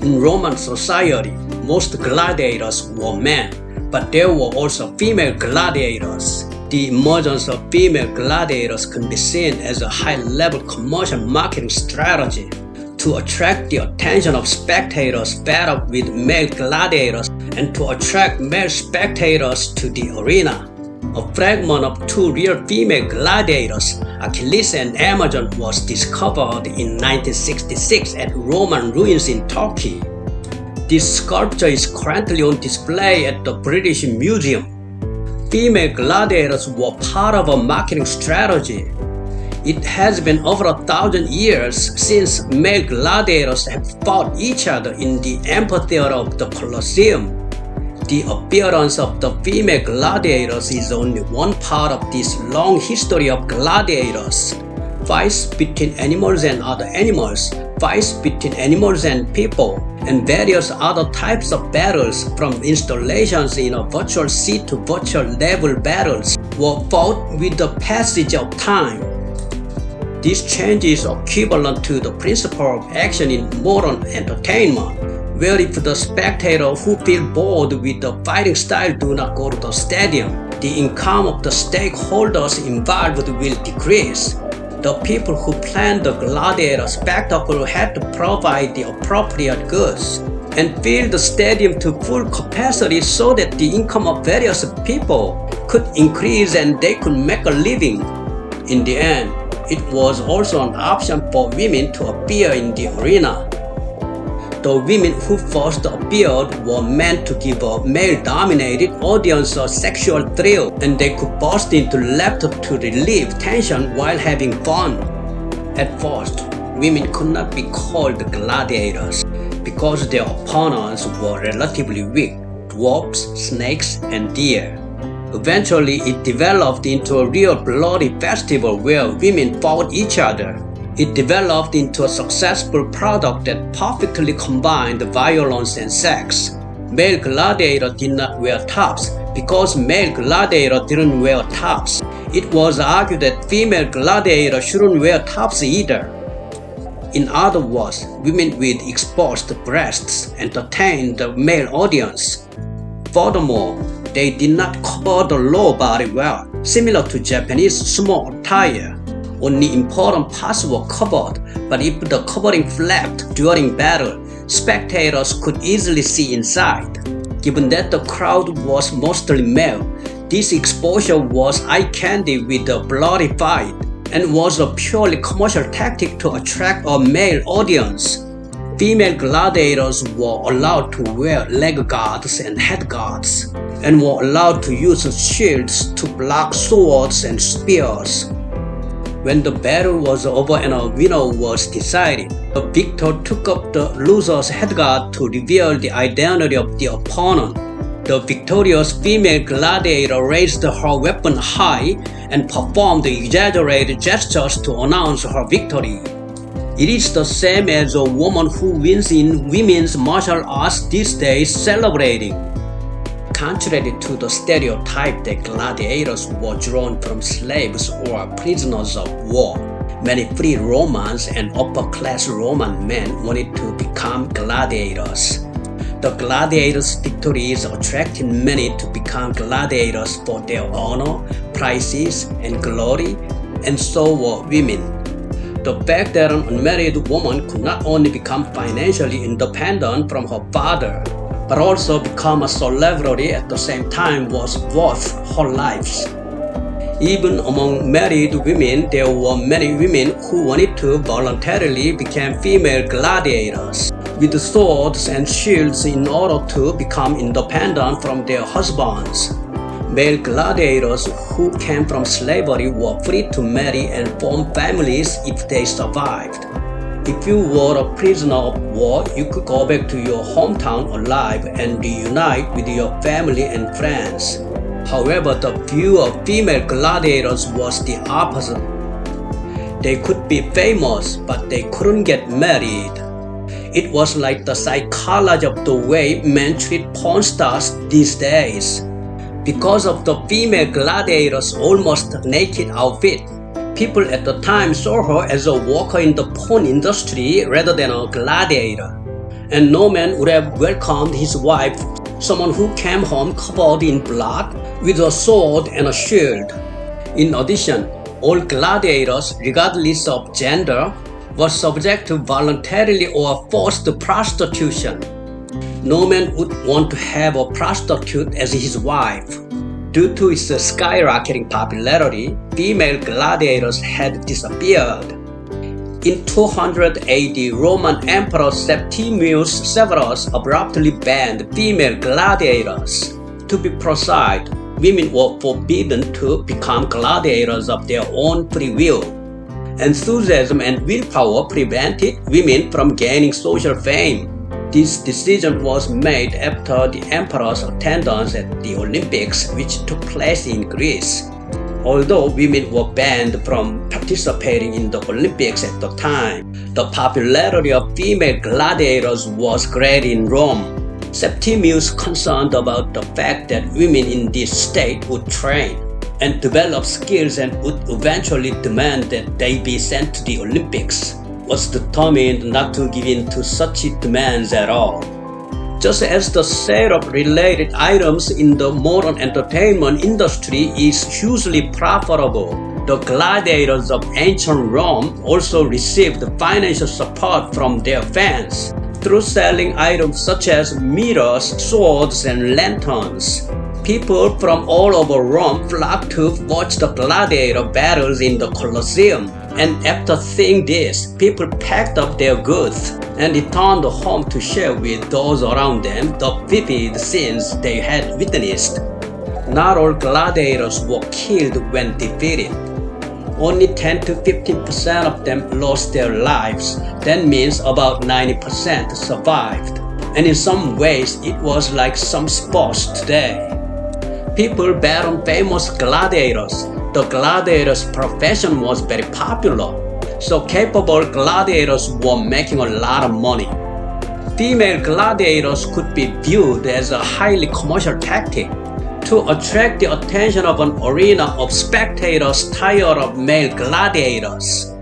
In Roman society, most gladiators were men, but there were also female gladiators. The emergence of female gladiators can be seen as a high-level commercial marketing strategy to attract the attention of spectators fed up with male gladiators and to attract male spectators to the arena. A fragment of two real female gladiators, Achilles and Amazon, was discovered in 1966 at Roman ruins in Turkey. This sculpture is currently on display at the British Museum. Female gladiators were part of a marketing strategy. It has been over 1,000 years since male gladiators have fought each other in the amphitheater of the Colosseum. The appearance of the female gladiators is only one part of this long history of gladiators. Fights between animals and other animals, fights between animals and people, and various other types of battles, from installations in a virtual seat to virtual level battles, were fought with the passage of time. This change is equivalent to the principle of action in modern entertainment, where if the spectators who feel bored with the fighting style do not go to the stadium, the income of the stakeholders involved will decrease. The people who planned the gladiator spectacle had to provide the appropriate goods and fill the stadium to full capacity so that the income of various people could increase and they could make a living. In the end, it was also an option for women to appear in the arena. The women who first appeared were meant to give a male-dominated audience a sexual thrill, and they could burst into laughter to relieve tension while having fun. At first, women could not be called gladiators because their opponents were relatively weak: dwarfs, snakes, and deer. Eventually, it developed into a real bloody festival where women fought each other. It developed into a successful product that perfectly combined violence and sex. Male gladiators did not wear tops because male gladiators didn't wear tops. It was argued that female gladiators shouldn't wear tops either. In other words, women with exposed breasts entertained the male audience. Furthermore, they did not cover the lower body well, similar to Japanese sumo attire. Only important parts were covered, but if the covering flapped during battle, spectators could easily see inside. Given that the crowd was mostly male, this exposure was eye candy with a bloody fight and was a purely commercial tactic to attract a male audience. Female gladiators were allowed to wear leg guards and head guards, and were allowed to use shields to block swords and spears. When the battle was over and a winner was decided, the victor took up the loser's headguard to reveal the identity of the opponent. The victorious female gladiator raised her weapon high and performed exaggerated gestures to announce her victory. It is the same as a woman who wins in women's martial arts these days celebrating. Contrary to the stereotype that gladiators were drawn from slaves or prisoners of war, many free Romans and upper-class Roman men wanted to become gladiators. The gladiators' victories attracted many to become gladiators for their honor, prizes, and glory, and so were women. The fact that an unmarried woman could not only become financially independent from her father, but also become a celebrity at the same time was worth her lives. Even among married women, there were many women who wanted to voluntarily become female gladiators with swords and shields in order to become independent from their husbands. Male gladiators who came from slavery were free to marry and form families if they survived. If you were a prisoner of war, you could go back to your hometown alive and reunite with your family and friends. However, the view of female gladiators was the opposite. They could be famous, but they couldn't get married. It was like the psychology of the way men treat porn stars these days. Because of the female gladiator's almost naked outfit, people at the time saw her as a worker in the porn industry rather than a gladiator. and no man would have welcomed his wife, someone who came home covered in blood, with a sword and a shield. In addition, all gladiators, regardless of gender, were subject to voluntarily or forced prostitution. No man would want to have a prostitute as his wife. Due to its skyrocketing popularity, female gladiators had disappeared. In 200 AD, Roman Emperor Septimius Severus abruptly banned female gladiators. To be precise, women were forbidden to become gladiators of their own free will. Enthusiasm and willpower prevented women from gaining social fame. This decision was made after the emperor's attendance at the Olympics, which took place in Greece. Although women were banned from participating in the Olympics at the time, the popularity of female gladiators was great in Rome. Septimius, concerned about the fact that women in this state would train and develop skills and would eventually demand that they be sent to the Olympics, was determined not to give in to such demands at all. Just as the sale of related items in the modern entertainment industry is hugely profitable, the gladiators of ancient Rome also received financial support from their fans through selling items such as mirrors, swords, and lanterns. People from all over Rome flocked to watch the gladiator battles in the Colosseum, and after seeing this, people packed up their goods and returned home to share with those around them the vivid scenes they had witnessed. Not all gladiators were killed when defeated. Only 10 to 15% of them lost their lives. That means about 90% survived. And in some ways, it was like some sports today. People bet on famous gladiators. The gladiators' profession was very popular, so capable gladiators were making a lot of money. Female gladiators could be viewed as a highly commercial tactic to attract the attention of an arena of spectators tired of male gladiators.